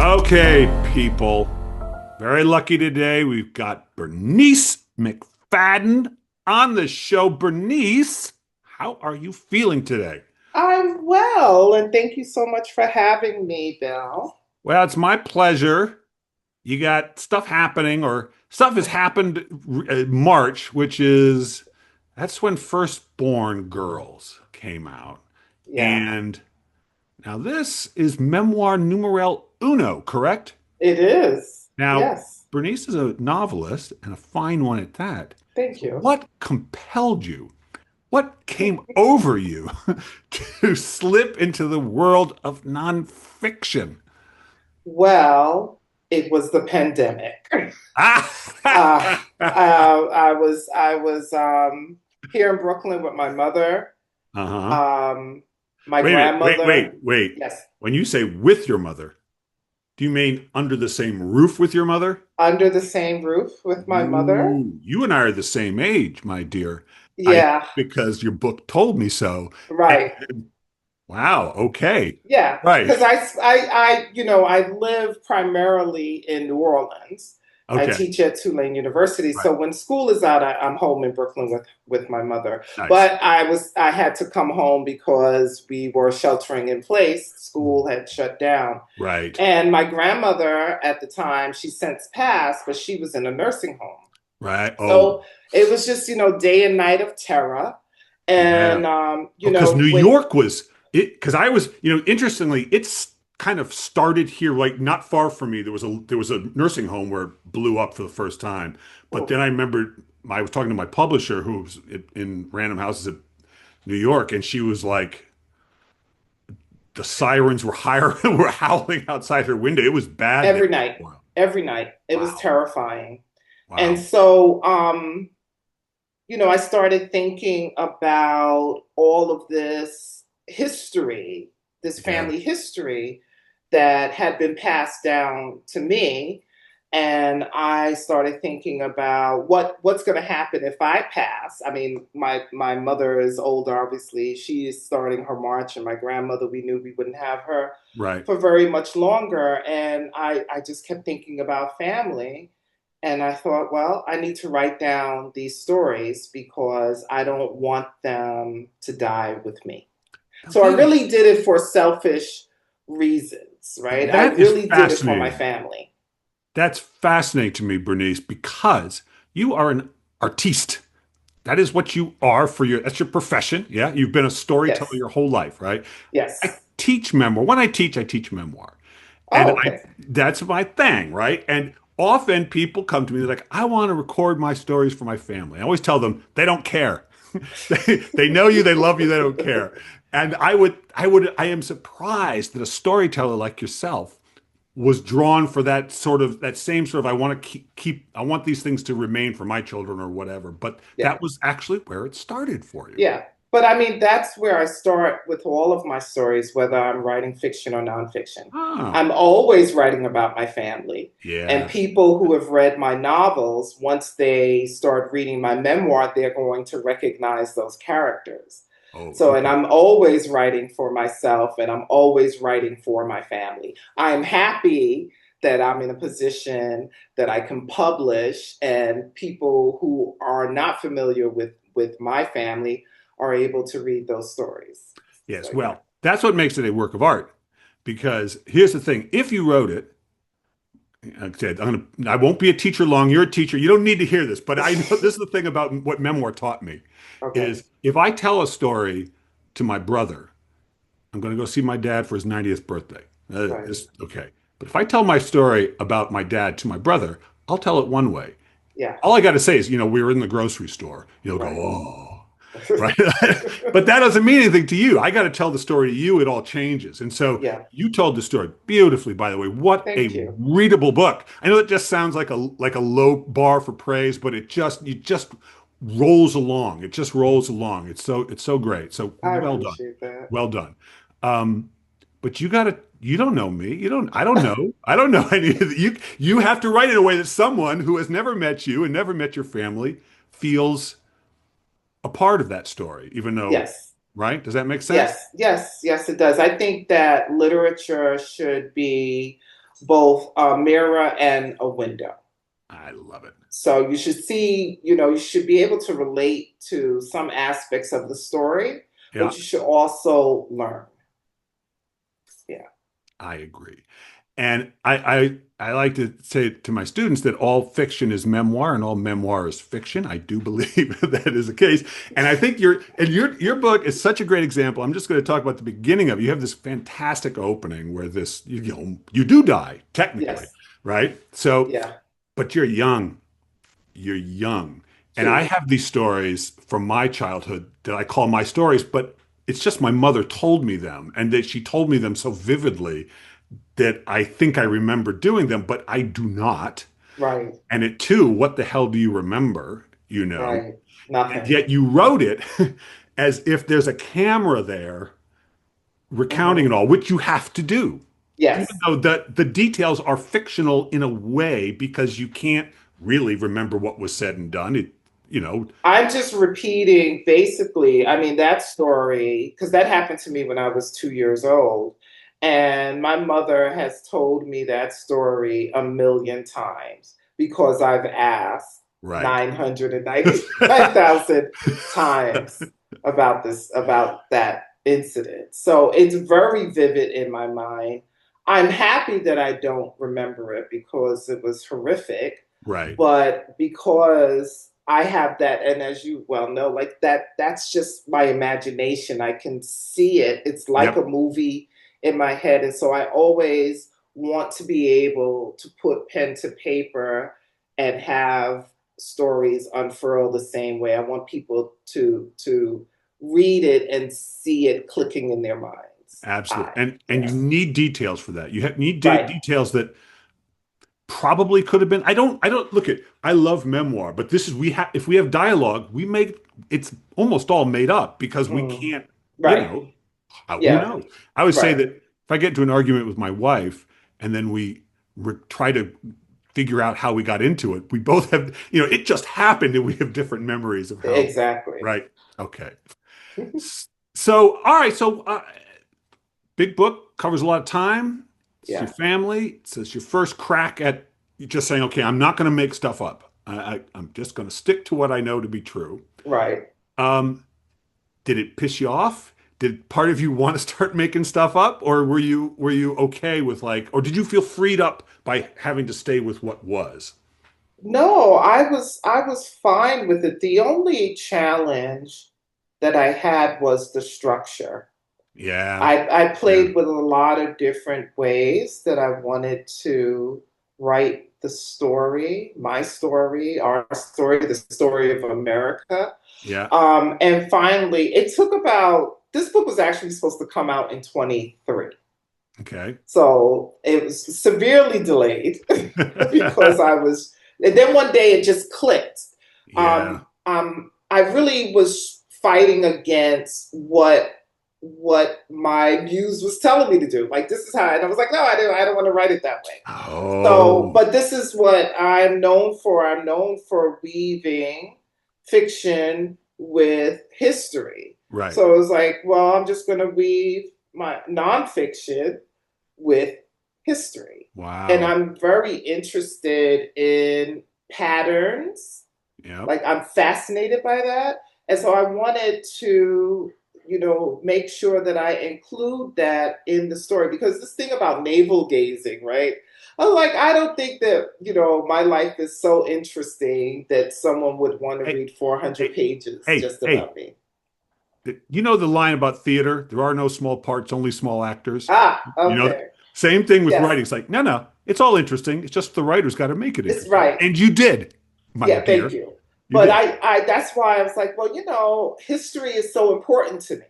Okay, people. Very lucky today. We've got Bernice McFadden on the show. Bernice, how are you feeling today? I'm well, and thank you so much for having me, Bill. Well, it's my pleasure. You got stuff happening, or stuff has happened March, which is that's when Firstborn Girls came out. Yeah, And now this is memoir numero uno, correct? it is. Now, Yes, Bernice is a novelist and a fine one at that. thank So you. what compelled you? What came over you to slip into the world of nonfiction? Well, it was the pandemic. Uh, Ah! I was here in Brooklyn with my mother, Uh-huh. um, my Wait a minute. Wait, wait, grandmother. wait. Yes, When you say with your mother, do you mean under the same roof with your mother? under the same roof with my mother. Ooh, you and I are the same age, my dear. I Yeah, because your book told me so. right. And wow, okay. Yeah, Right. because I live primarily in New Orleans. I Okay. teach at Tulane University, Right. so when school is out, I'm home in Brooklyn with my mother. Nice. But I had to come home because we were sheltering in place. School had shut down, Right. and my grandmother at the time, she's since passed, but she was in a nursing home. Right. Oh, So it was just day and night of terror, yeah. and Because New when York was it, because I was, interestingly, it's kind of started here, like not far from me. There was a nursing home where it blew up for the first time. But then I remember I was talking to my publisher who was in Random Houses in New York, and she was like, the sirens were higher were howling outside her window. It was bad there. every night, Wow. every night. It was Wow. terrifying. And Wow. so, I started thinking about all of this history, this Yeah. family history that had been passed down to me. And I started thinking about what's going to happen if I pass. I mean, my mother is older, obviously. She is starting her march, and my grandmother, we knew we wouldn't have her Right. for very much longer. And I just kept thinking about family. And I thought, well, I need to write down these stories because I don't want them to die with me. Now So I that is really did it for selfish reasons, right? I that is really did it for my fascinating. family. That's fascinating to me, Bernice, because you are an artiste. That is what you are that's your profession. Yeah. You've been a storyteller Yes. your whole life, right? I Yes. teach memoir. When I teach memoir. And Oh, okay. that's my thing, right? And often people come to me, they're like, I want to record my stories for my family. I always tell them they don't care. They know you, they love you, they don't care. And I am surprised that a storyteller like yourself was drawn for that same sort of I want to keep I want these things to remain for my children or whatever. But Yeah. that was actually where it started for you. Yeah. But I mean, that's where I start with all of my stories, whether I'm writing fiction or nonfiction. Oh, I'm always writing about my family. And yeah. people who have read my novels, once they start reading my memoir, they're going to recognize those characters. Oh, So, and okay. I'm always writing for myself and I'm always writing for my family. I'm happy that I'm in a position that I can publish and people who are not familiar with my family are able to read those stories. So Yes. yeah. Well, that's what makes it a work of art. Because here's the thing: if you wrote it, like I said, I won't be a teacher long. You're a teacher. You don't need to hear this, but I know this is the thing about what memoir taught me Okay. is if I tell a story to my brother, I'm going to go see my dad for his 90th birthday. Right. Okay. But if I tell my story about my dad to my brother, I'll tell it one way. Yeah. All I got to say is, we were in the grocery store. You'll go, Right. oh, right. But that doesn't mean anything to you. I got to tell the story to you. It all changes. And so Yeah. you told the story beautifully, by the way. What a Thank you. readable book. I know it just sounds like a low bar for praise, but it just rolls along. It just rolls along. It's so great. So I well done. appreciate that. Well done. Um, but you don't know me. I don't know. I don't know any of you have to write in a way that someone who has never met you and never met your family feels a part of that story, even though, Yes. right? Does that make sense? Yes, yes, yes, it does. I think that literature should be both a mirror and a window. I love it. So you should see, you should be able to relate to some aspects of the story, Yeah, but you should also learn. Yeah. I agree. And I like to say to my students that all fiction is memoir and all memoir is fiction. I do believe that is the case. And I think your book is such a great example. I'm just going to talk about the beginning of it. You have this fantastic opening where you do die technically, Yes. right? So, Yeah. but you're young. And I Two. have these stories from my childhood that I call my stories, but it's just my mother told me them and that she told me them so vividly that I think I remember doing them, but I do not. Right. And at two, what the hell do you remember? Right. And Nothing. yet you wrote it as if there's a camera there recounting Hmm. it all, which you have to do. Even Yes. though the details are fictional in a way because you can't really remember what was said and done. You know, I'm just repeating basically, I mean, that story, because that happened to me when I was 2 years old. And my mother has told me that story a million times because I've asked right. 999,000 times about that incident. So it's very vivid in my mind. I'm happy that I don't remember it because it was horrific, Right. but because I have that, and as you well know, like that's just my imagination. I can see it. It's like a Yep. movie in my head. And so I always want to be able to put pen to paper and have stories unfurl the same way. I want people to read it and see it clicking in their minds. Absolutely. And you Yeah. need details for that. Need Right. details that probably could have been. I don't look at I love memoir, but this is we have if we have dialogue, we make it's almost all made up because we Mm. can't, Right. who Yeah. knows? I would say Right. that if I get into an argument with my wife and then we try to figure out how we got into it, we both have, it just happened and we have different memories of how, Exactly. right? Okay. So, all right. So, big book covers a lot of time. It's your Yeah. family. It's your first crack at just saying, okay, I'm not going to make stuff up. I'm just going to stick to what I know to be true. Right. Um, did it piss you off? Did part of you want to start making stuff up, or were you okay with like, or did you feel freed up by having to stay with what was? No, I was fine with it. The only challenge that I had was the structure. Yeah, I yeah, played with a lot of different ways that I wanted to write the story, my story, our story, the story of America. yeah. And finally, it took about, this book was actually supposed to come out in 23. Okay. So it was severely delayed because I was, and then one day it just clicked. Yeah. I really was fighting against what my muse was telling me to do. Like this is how, and I was like, no, I don't want to write it that way. So, Oh, but this is what I'm known for. I'm known for weaving fiction with history. right. So it was like, well, I'm just going to weave my nonfiction with history. And Wow. I'm very interested in patterns. Yep. Like I'm fascinated by that. And so I wanted to, make sure that I include that in the story because this thing about navel gazing, right? I was like, I don't think that, my life is so interesting that someone would want to Hey, read 400 hey, pages hey, just hey. about me. You know the line about theater? There are no small parts, only small actors. Ah, You know, okay. same thing with Yes, writing. It's like, no, no, it's all interesting. It's just the writer's got to make it it's interesting. right. And you did, my Yeah, thank dear. you. You But did. that's why I was like, well, history is so important to me,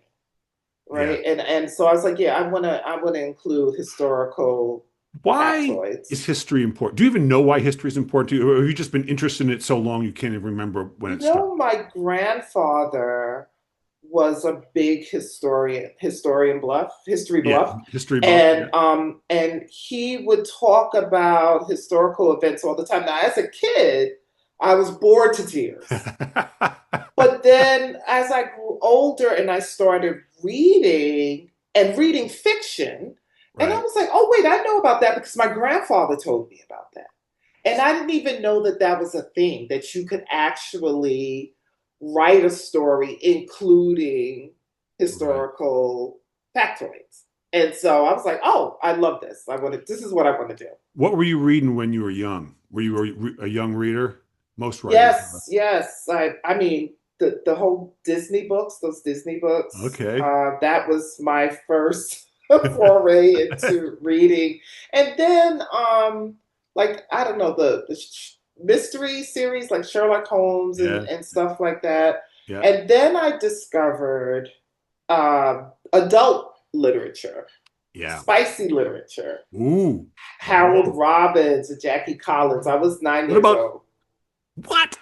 Yeah. right? And so I was like, yeah, I wanna include historical Why is factoids. history important? Do you even know why history is important to you? Or have you just been interested in it so long you can't even remember when it started? My grandfather was a big history Yeah. buff, History buff. Yeah. and he would talk about historical events all the time. Now, as a kid, I was bored to tears. But then as I grew older and I started reading and reading fiction And I Right. was like, oh, wait, I know about that because my grandfather told me about that. And I didn't even know that that was a thing, that you could actually write a story including Right. historical factoids. And so I was like, oh, I love this. This is what I want to do. What were you reading when you were young? Were you a young reader? Most writers are. Yes, yes. I mean, the whole Disney books, those Disney books, Okay. that was my first foray into reading. And then, like, I don't know, the mystery series like Sherlock Holmes Yeah. and stuff like that. Yeah. And then I discovered adult literature, Yeah. spicy literature. Ooh. Harold Whoa. Robbins and Jackie Collins. I was nine What years about old. what?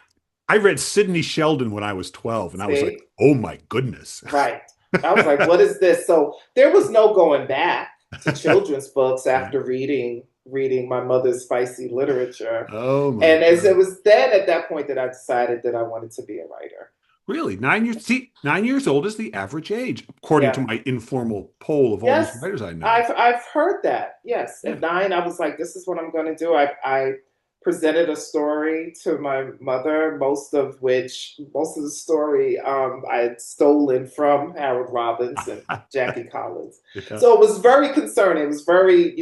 I read Sidney Sheldon when I was 12, and I was like, See? oh my goodness. Right. I was like, what is this? So there was no going back to children's books Yeah. after reading my mother's spicy literature. Oh my And as it God. was then at that point that I decided that I wanted to be a writer. Really? 9 years? See, 9 years old is the average age, according to Yeah. my informal poll of all these Yes, writers I know. I've heard that. Yes, Yeah. at nine, I was like, "This is what I'm going to do." I presented a story to my mother, most of the story I had stolen from Harold Robbins and Jackie Collins. Yeah. So it was very concerning. It was very,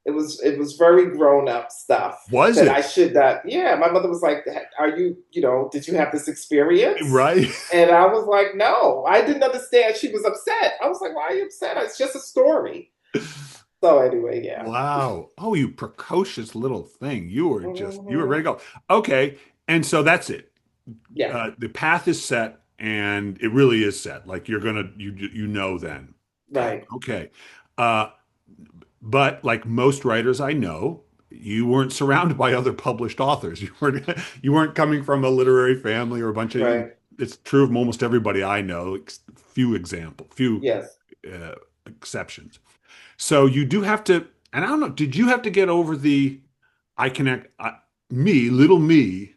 it was very grown up stuff Was that I it? should not. Yeah, my mother was like, "Are you, did you have this experience?" Right? And I was like, "No, I didn't understand." She was upset. I was like, "Why are you upset? It's just a story." So anyway, yeah. Wow. Oh, you precocious little thing. You were ready Hmm. to go. Okay. And so that's it. Yeah, The path is set and it really is set. Like you know then. Wow. right, Okay. Uh, but like most writers I know, you weren't surrounded by other published authors. You weren't coming from a literary family or a bunch of, right. it's true of almost everybody I know, few Yes. uh, exceptions. So you do have to, and I don't know, did you have to get over the I connect little me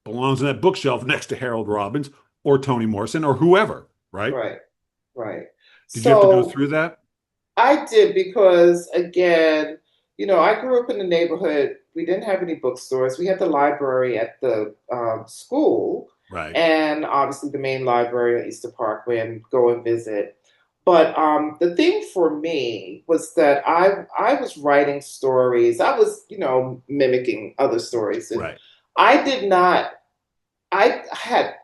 belongs on that bookshelf next to Harold Robbins or Toni Morrison or whoever, right? Right, right. Did you have to go So through that? I did because, again, I grew up in the neighborhood. We didn't have any bookstores. We had the library at the school, Right. and obviously the main library at Easter Parkway, and go and visit. But the thing for me was that I was writing stories. I was, mimicking other stories, and Right. I did not. I had.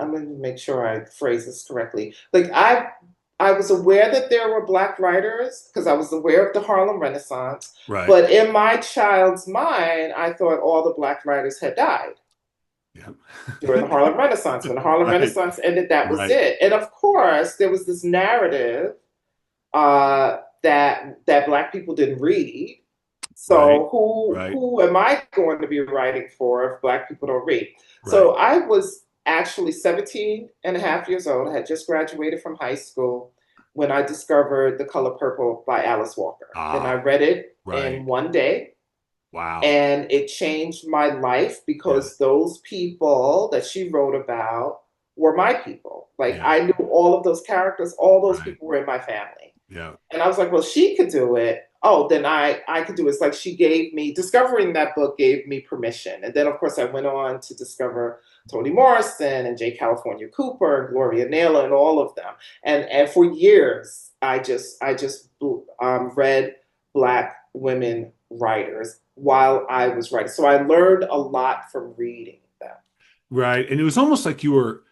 I'm going to make sure I phrase this correctly. Like I was aware that there were Black writers because I was aware of the Harlem Renaissance, Right. but in my child's mind, I thought all the Black writers had died Yeah. during the Harlem Renaissance. When the Harlem Right. Renaissance ended, that was Right. it. And of course, there was this narrative that Black people didn't read. Right. So who Right. who am I going to be writing for if Black people don't read? Right. So I was actually 17 and a half years old. I had just graduated from high school when I discovered The Color Purple by Alice Walker. And I Ah, read it in right. one day, Wow. and it changed my life Yeah. because those people that she wrote about were my people. Like Yeah. I knew all of those characters, all those Right. people were in my family. Yeah. And I was like, well, she could do it. Oh, then I could do it. It's like she gave me, discovering that book gave me permission. And then, of course, I went on to discover Toni Morrison and J. California Cooper and Gloria Naylor and all of them. And for years, I just read Black women writers while I was writing. So I learned a lot from reading them. Right. And it was almost like you were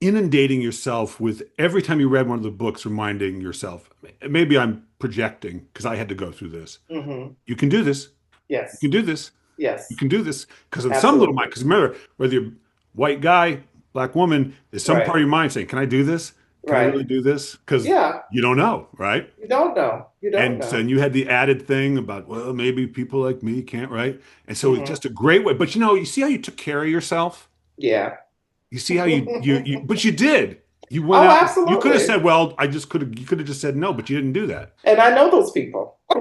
inundating yourself with every time you read one of the books, reminding yourself, maybe I'm projecting because I had to go through this. Hmm. You can do this. You Yes, can do this. You yes, can do this. Because in some little mind, absolutely. because remember, whether you're white guy, black woman, there's some Right, part of your mind saying, can I do this? Can I right. really do this? Because Yeah, you don't know, right? you don't know. You don't And so know. and you had the added thing about, well, maybe people like me can't write. And so it's Hmm. just a great way. But you see how you took care of yourself? Yeah. You see how but you did. You went Oh, out. You could have absolutely. said, well, you could have just said no, but you didn't do that. And I know those people I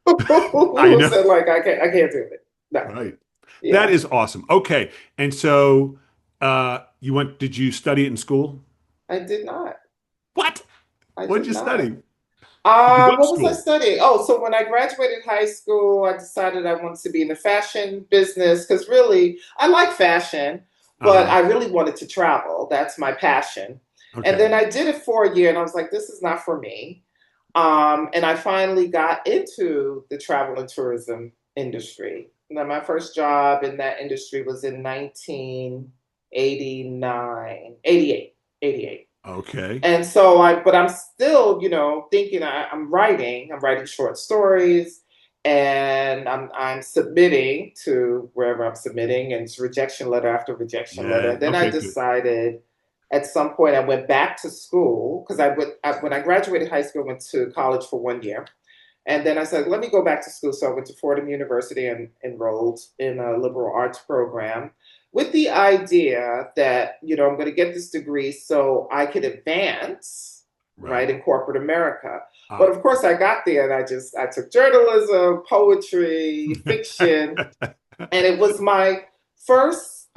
who know. said like I can't do it. No. Right. That Yeah. is awesome. Okay. And so did you study it in school? I did not. What? I What did did you not. study? Did you go to What was I school? studying? Oh, so when I graduated high school, I decided I wanted to be in the fashion business because really, I like fashion, but Uh-huh. I really wanted to travel. That's my passion. And Okay. then I did it for a year, and I was like, this is not for me. And I finally got into the travel and tourism industry. Now, my first job in that industry was in 1989, 88, 88. Okay. And so but I'm still, thinking I'm writing short stories and I'm submitting to wherever I'm submitting and it's rejection letter after rejection letter. Yeah. And then I Okay, good. decided at some point I went back to school because when I graduated high school, I went to college for 1 year. And then I said, let me go back to school. So I went to Fordham University and enrolled in a liberal arts program with the idea that, I'm going to get this degree so I could advance, right, Right. in corporate America. But Ah. of course, I got there and I took journalism, poetry, fiction, and it was my first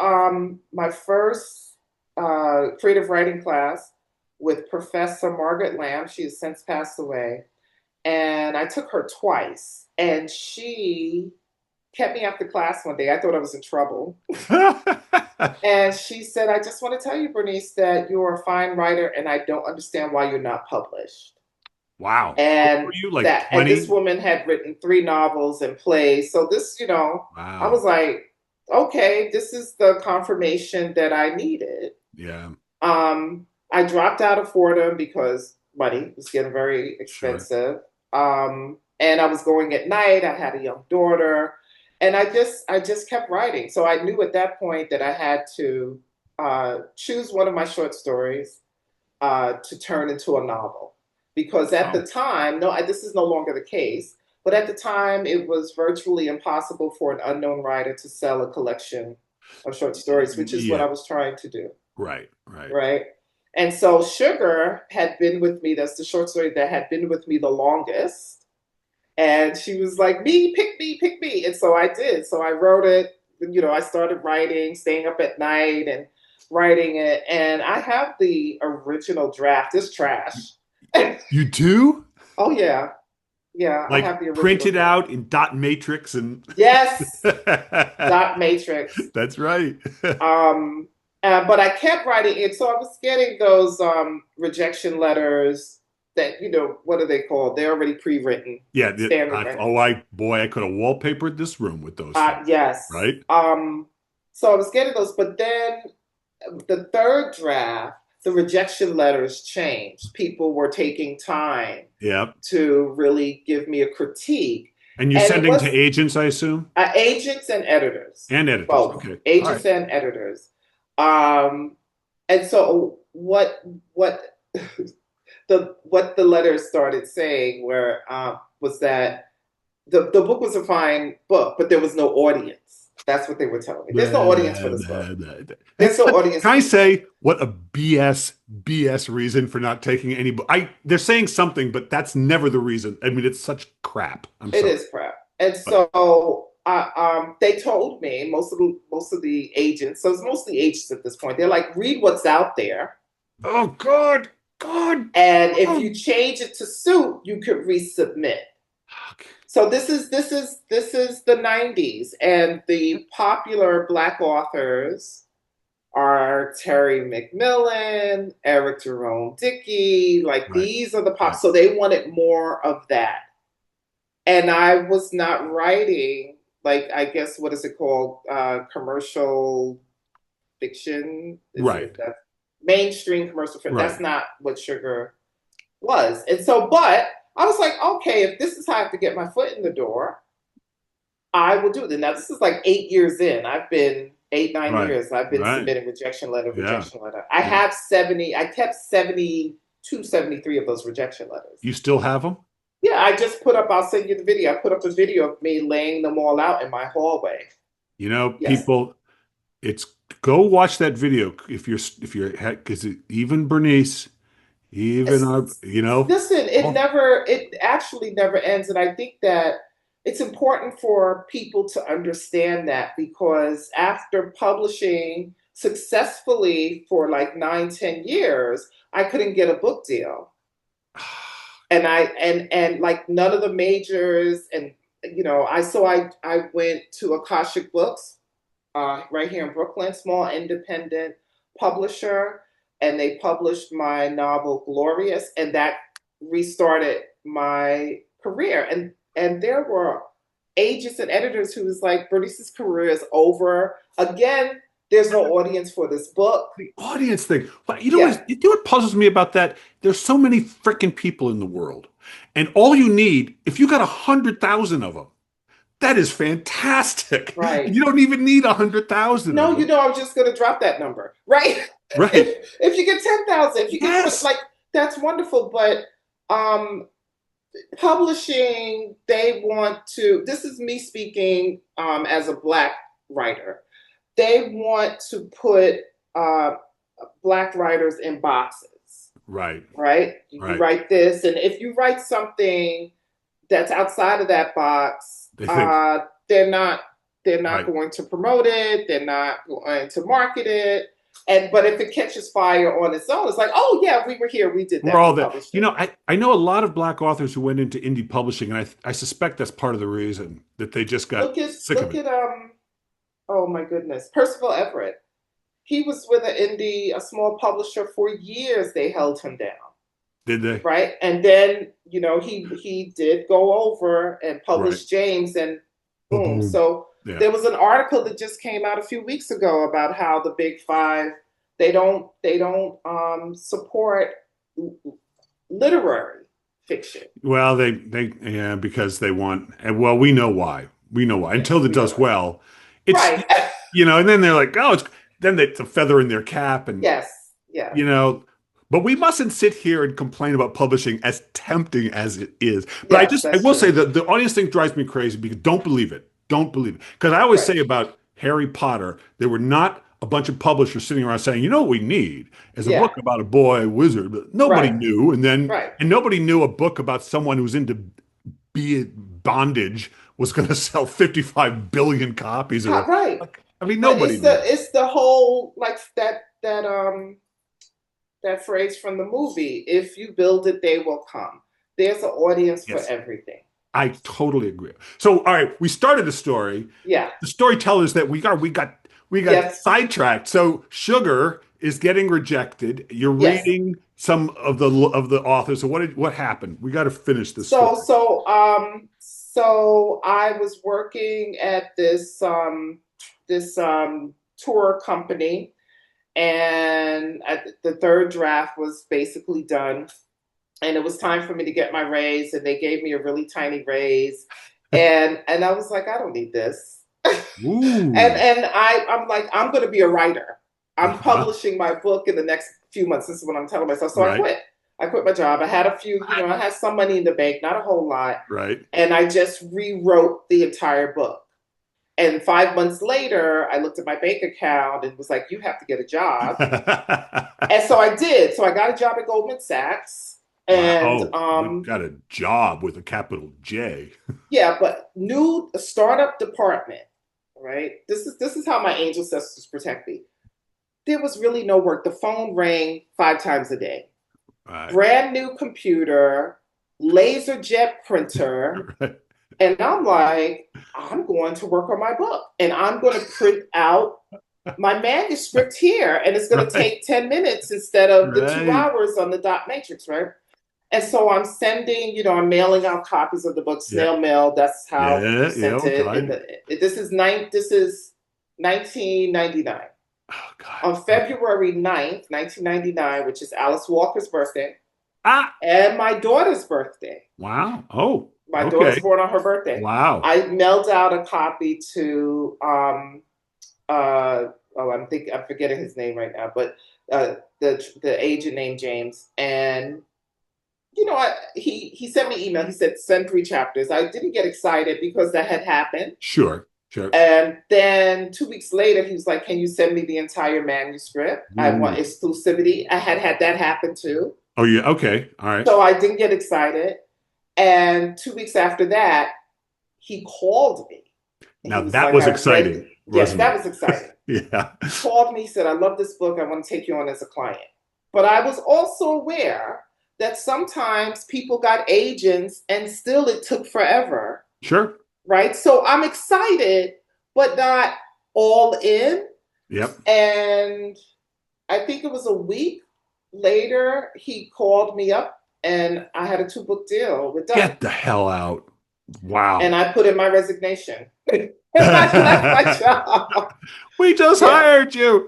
creative writing class with Professor Margaret Lamb. She has since passed away, and I took her twice, and she kept me after class one day. I thought I was in trouble. And she said, I just want to tell you, Bernice, that you're a fine writer, and I don't understand why you're not published. Wow. How old were And you? Like this 20? woman had written 3 novels and plays. So this, I was Wow. like, okay, this is the confirmation that I needed. Yeah, I dropped out of Fordham because money was getting very sure. expensive. And I was going at night. I had a young daughter, and I just kept writing. So I knew at that point that I had to choose one of my short stories to turn into a novel, because at the Oh, time, no, this is no longer the case. But at the time, it was virtually impossible for an unknown writer to sell a collection of short stories, which is what yeah. I was trying to do, Right, right. right? And so Sugar had been with me. That's the short story that had been with me the longest. And she was like, me, pick me, pick me. And so I did. So I wrote it. I started writing, staying up at night and writing it. And I have the original draft. It's trash. You do? Oh, yeah. Yeah, I Like have the original printed draft. out in dot matrix and Yes, dot matrix. that's right. Um, but I kept writing it, so I was getting those rejection letters that what are they called? They're already pre-written, Yeah, standard written. boy, I could have wallpapered this room with those things, Yes. right? So I was getting those, but then the third draft, the rejection letters changed. People were taking time Yeah. to really give me a critique, And you're and it sending to was agents, I assume? agents and editors, And editors. both Okay. All right. agents and editors. Um, and so what the letters started saying was that the book was a fine book, but there was no audience. That's what they were telling me. There's no Blah, audience for blah, this book. blah, blah. There's It's no such, audience can for I this book. say what a BS reason for not taking any book? They're saying something, but that's never the reason. I mean, it's such crap. I'm It sorry. is crap. And But so they told me most of the agents. So it's mostly agents at this point. They're like, read what's out there, oh God, God. and if Oh. you change it to suit, you could resubmit. So this is the 90s, and the popular Black authors are Terry McMillan, Eric Jerome Dickey. Like, Right, these are the pop. right. So they wanted more of that, and I was not writing, like, I guess, what is it called? Commercial fiction. Is Right, it that mainstream commercial fiction? That's right. not what Sugar was. And so, but I was like, okay, if this is how I have to get my foot in the door, I will do it. Now, this is like 8 years in. I've been eight, nine Right. years. I've been Right. submitting rejection letter, Yeah. rejection letter. I Yeah. have 70, I kept 72, 73 of those rejection letters. You still have them? Yeah, I just put up, I'll send you the video. I put up a video of me laying them all out in my hallway. You know, Yes. people, it's go watch that video if you're because even Bernice, even our, It's, you know, listen, oh, it actually never ends. And I think that it's important for people to understand that, because after publishing successfully for like 9, 10 years, I couldn't get a book deal. and like none of the majors, and I went to Akashic Books, right here in Brooklyn, small independent publisher, and they published my novel Glorious, and that restarted my career. And there were agents and editors who was like, Bernice's career is over. Again, there's no audience for this book. The audience thing. Well, Yeah, what puzzles me about that? There's so many freaking people in the world, and all you need, if you got 100,000 of them, that is fantastic. right. You don't even need 100,000 of No, them, I was just going to drop that number, right? right? If you get 10,000, if you get 20, Yes, like that's wonderful. But um, publishing, they want to. This is me speaking as a Black writer. They want to put uh, Black writers in boxes, right, right? You right. write this, and if you write something that's outside of that box, They think, they're not right. going to promote it. They're not going to market it. But if it catches fire on its own, it's like, oh yeah, we were here, we did We're that, we all that. published it. I know a lot of Black authors who went into indie publishing, and I suspect that's part of the reason that they just got sick of Look it. at oh my goodness, Percival Everett. He was with a small publisher for years. They held him down, Did they? right? And then he did go over and Right. publish James, and boom. Boom. So Yeah. there was an article that just came out a few weeks ago about how the Big Five, they don't support literary fiction. Well, yeah, because they want, and well, we know why. We know why. Yeah, Until it we know does what. well, it's, Right. and then they're like, oh, then it's a feather in their cap. And, Yes. Yeah. you know, but we mustn't sit here and complain about publishing as tempting as it is. But Yes, I that's will say true. that the audience thing drives me crazy because don't believe it. Don't believe it. Because I always Right. say about Harry Potter, there were not a bunch of publishers sitting around saying, you know what we need is a book Yeah. about a boy wizard. But nobody Right. knew. Right. And nobody knew a book about someone who's into be it bondage was going to sell 55 billion copies or what. Right. Like, I mean, But nobody knew. it's the whole, like that phrase from the movie, if you build it, they will come. There's an audience for Yes, everything. I totally agree. So, all right, we started the story. Yeah. The storytellers that we got Yes. sidetracked. So, Sugar is getting rejected. You're Yes. reading some of the authors. So, what happened? We got to finish this So story. so um so I was working at this tour company, and the third draft was basically done, and it was time for me to get my raise, and they gave me a really tiny raise, and I was like, I don't need this. Ooh. I'm like, I'm going to be a writer. I'm Uh-huh. publishing my book in the next few months. This is what I'm telling myself. So I Right. quit. I quit my job. I had a few, I had some money in the bank, not a whole lot, Right. and I just rewrote the entire book. And 5 months later, I looked at my bank account and was like, you have to get a job. And so I did. So I got a job at Goldman Sachs. Wow. And Oh, you got a job with a capital J. yeah, but new startup department, right? This is how my angel sisters protect me. There was really no work. The phone rang 5 times a day. Right. Brand new computer, laser jet printer, Right. and I'm like, I'm going to work on my book, and I'm going to print out my manuscript here, and it's going to Right. take 10 minutes instead of the two Right. hours on the dot matrix, right? And so I'm sending, I'm mailing out copies of the book, Yeah. snail mail. That's how we Yeah. Yeah. sent it. Okay. This is 1999. Oh God. On Okay. February 9th, 1999, which is Alice Walker's birthday Ah. and my daughter's birthday. Wow. Oh. My daughter's Okay. born on her birthday. Wow. I mailed out a copy to I'm forgetting his name right now, but the agent named James, and he sent me email. He said send 3 chapters. I didn't get excited because that had happened, Sure. Sure. and then 2 weeks later he was like, "Can you send me the entire manuscript? I want Ooh. exclusivity." I had that happen too, Oh yeah. Okay. All right. so I didn't get excited. And 2 weeks after that, he called me. And Now he was that like, was "I've read exciting, it." Yes, wasn't that it? was exciting. Yeah. He called me, he said, "I love this book. I want to take you on as a client." But I was also aware that sometimes people got agents and still it took forever, Sure. right? So I'm excited, but not all in. Yep. And I think it was a week later, he called me up and I had a two-book deal. We're done. Get the hell out. And Wow. I put in my resignation. And I left my job. We just Yeah. hired you.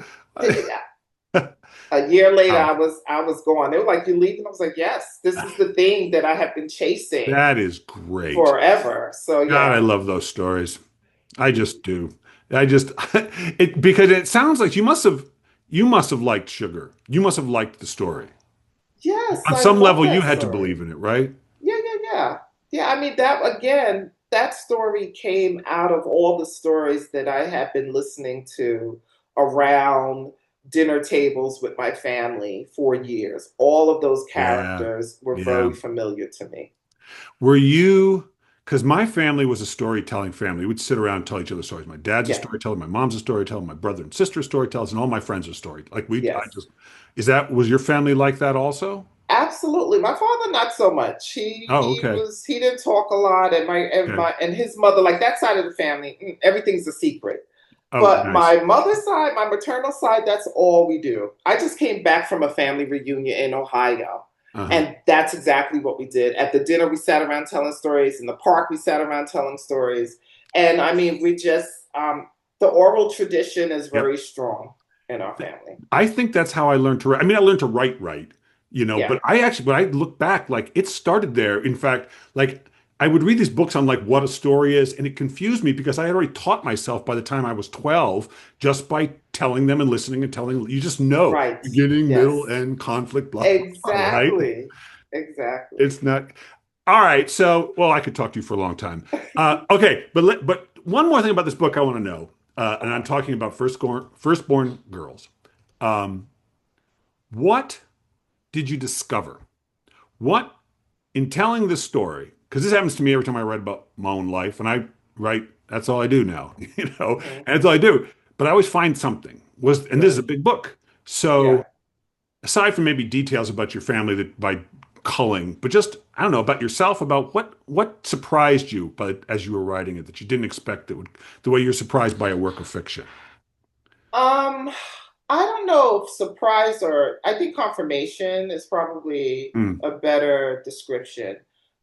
A year later, Wow. I was gone. They were like, "You leaving?" I was like, "Yes, this is the thing that I have been chasing That is great. forever." So God, I yeah, love those stories. I just do. I just it because it sounds like you must have liked sugar. You must have liked the story. yes, On I some love level, you that had to story. believe in it, right? Yeah. Yeah, I mean that again, that story came out of all the stories that I had been listening to around dinner tables with my family for years. All of those Yeah. characters were Yeah. very familiar to me. Were you, because my family was a storytelling family. We'd sit around and tell each other stories. My dad's a Yeah. storyteller, my mom's a storyteller, my brother and sister are storytellers, and all my friends are story. Like I Yes. just, was your family like that also? Absolutely. My father, not so much. He Oh, he okay. was he didn't talk a lot, and Okay. his mother, like that side of the family, everything's a secret. Oh, But nice. my mother's side, my maternal side, that's all we do. I just came back from a family reunion in Ohio, Uh-huh. and that's exactly what we did. At the dinner, we sat around telling stories. In the park, we sat around telling stories. And I mean, we just the oral tradition is Yep. very strong in our family. I think that's how I learned to write. I mean, I learned to write right, Yeah. but when I look back, like it started there. In fact, like I would read these books on like what a story is, and it confused me because I had already taught myself by the time I was 12 just by telling them and listening and telling. You just know Right. beginning, middle, Yes. end, conflict, blah, blah, blah, right? Exactly. Exactly. It's not. All right. So, well, I could talk to you for a long time. Okay, but one more thing about this book I want to know, and I'm talking about firstborn girls. Um, what did you discover? What, in telling this story, because this happens to me every time I write about my own life, and I write, that's all I do now, Hmm. and that's all I do. But I always find something. And this is a Good. big book. Yeah. So aside from maybe details about your family that by culling, but just, I don't know, about yourself, about what surprised you, but as you were writing it that you didn't expect that would, the way you're surprised by a work of fiction. Um, I don't know if surprise or I think confirmation is probably Mm. a better description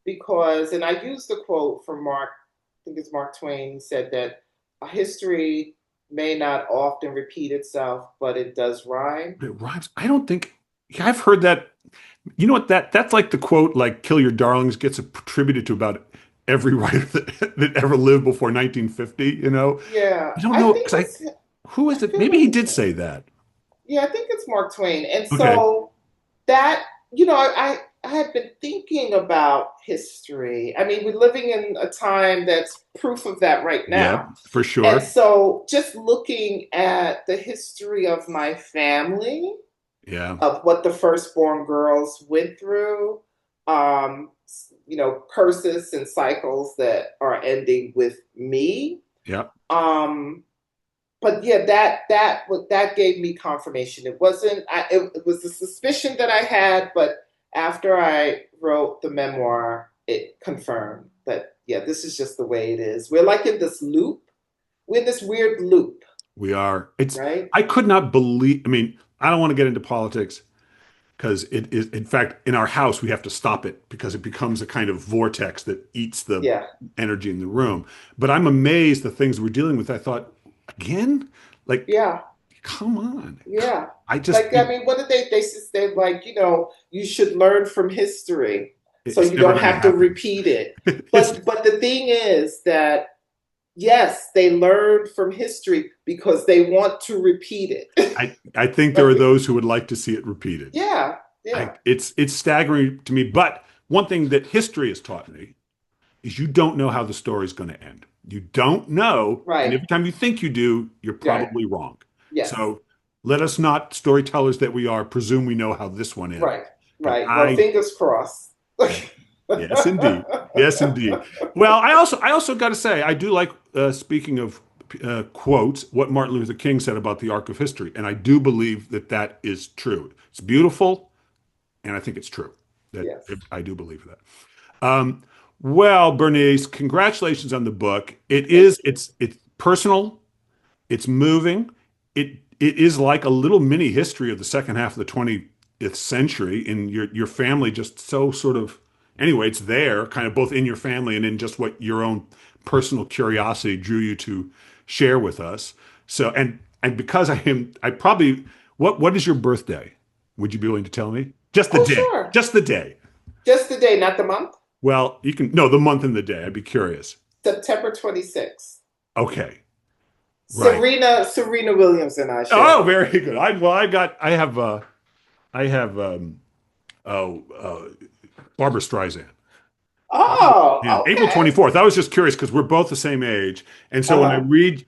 because, and I used the quote from Mark, I think it's Mark Twain, he said that a history may not often repeat itself, but it does rhyme. It rhymes. I don't think, yeah, I've heard that. You know what? That's like the quote, like "kill your darlings" gets attributed to about every writer that ever lived before 1950. Yeah, I don't I know think because it's, who I is it? feel Maybe like he it's did him. say that. Yeah, I think it's Mark Twain. And Okay. so that, I had been thinking about history. I mean, we're living in a time that's proof of that right Yeah, now. for And sure. so just looking at the history of my family, Yeah. of what the firstborn girls went through, um, curses and cycles that are ending with me. Yeah. Um, but yeah, that gave me confirmation. It was the suspicion that I had, but after I wrote the memoir, it confirmed that yeah, this is just the way it is. We're like in this loop. We're in this weird loop, We are. right? I could not believe, I mean, I don't want to get into politics because it is, in fact, in our house, we have to stop it because it becomes a kind of vortex that eats the Yeah, energy in the room. But I'm amazed the things we're dealing with. I thought, again, like, yeah, come on. yeah. I just, Like I mean, what did they like, you should learn from history so it's you never don't going to have to happen. repeat it. It's, But the thing is that yes, they learned from history because they want to repeat it. I think there are Like, those who would like to see it repeated. yeah, yeah, It's staggering to me. But one thing that history has taught me is you don't know how the story is going to end. You don't know, and right, every time you think you do, you're right, probably wrong. yes, So let us not, storytellers that we are, presume we know how this one ends. right, Because right. Well, fingers crossed. yes, indeed, yes, indeed. Well, I also got to say, I do like speaking of quotes, what Martin Luther King said about the arc of history, and I do believe that that is true. It's beautiful, and I think it's true. That Yes. I do believe that. Um, well, Bernice, congratulations on the book. Thank you. It's personal, it's moving. It is like a little mini history of the second half of the 20th century in your family, just so sort of anyway, it's there, kind of both in your family and in just what your own personal curiosity drew you to share with us. So and because I probably what is your birthday? Would you be willing to tell me? Just the Oh, day. sure. Just the day. Just the day, not the month. Well, you can no, the month and the day. I'd be curious. September 26th. Okay. Right. Serena Williams and I share Oh, it. very good. I have oh Barbara Streisand. Oh, Yeah, April okay. 24th. I was just curious because we're both the same age. And so when I Uh-huh. read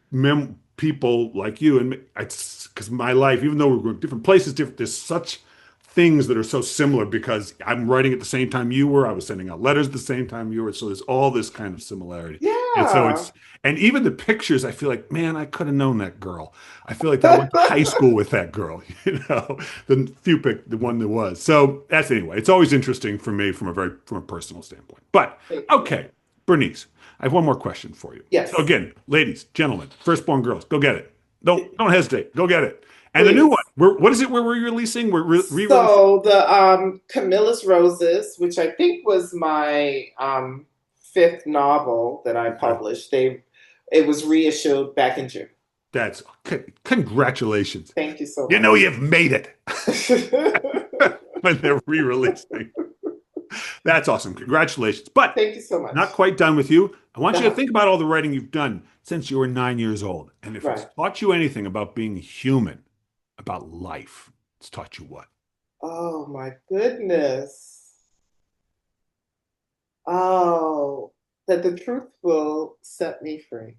people like you, and it's because my life, even though we're going different places, there's such things that are so similar because I'm writing at the same time you were. I was sending out letters at the same time you were. So there's all this kind of similarity. And so Yeah. and even the pictures, I feel like, man, I could have known that girl. I feel like I went to high school with that girl, the one that was. So that's anyway. It's always interesting for me from a personal standpoint. But Thank you. okay, Bernice, I have one more question for you. So Yes, again, ladies, gentlemen, firstborn girls, go get it. Don't hesitate. Go get it. And the new one, please. what is it? Where we're releasing? We're re-releasing. So the Camilla's Roses, which I think was my fifth novel that I Okay. published, it was reissued back in June. That's congratulations. Thank you so You know much. you've made it when they're re-releasing. That's awesome. Congratulations. But Thank you so much. not quite done with you. I want you to Uh-huh. think about all the writing you've done since you were 9 years old. And if it's Right. taught you anything about being human, about life, it's taught you what? Oh my goodness. Oh, that the truth will set me free.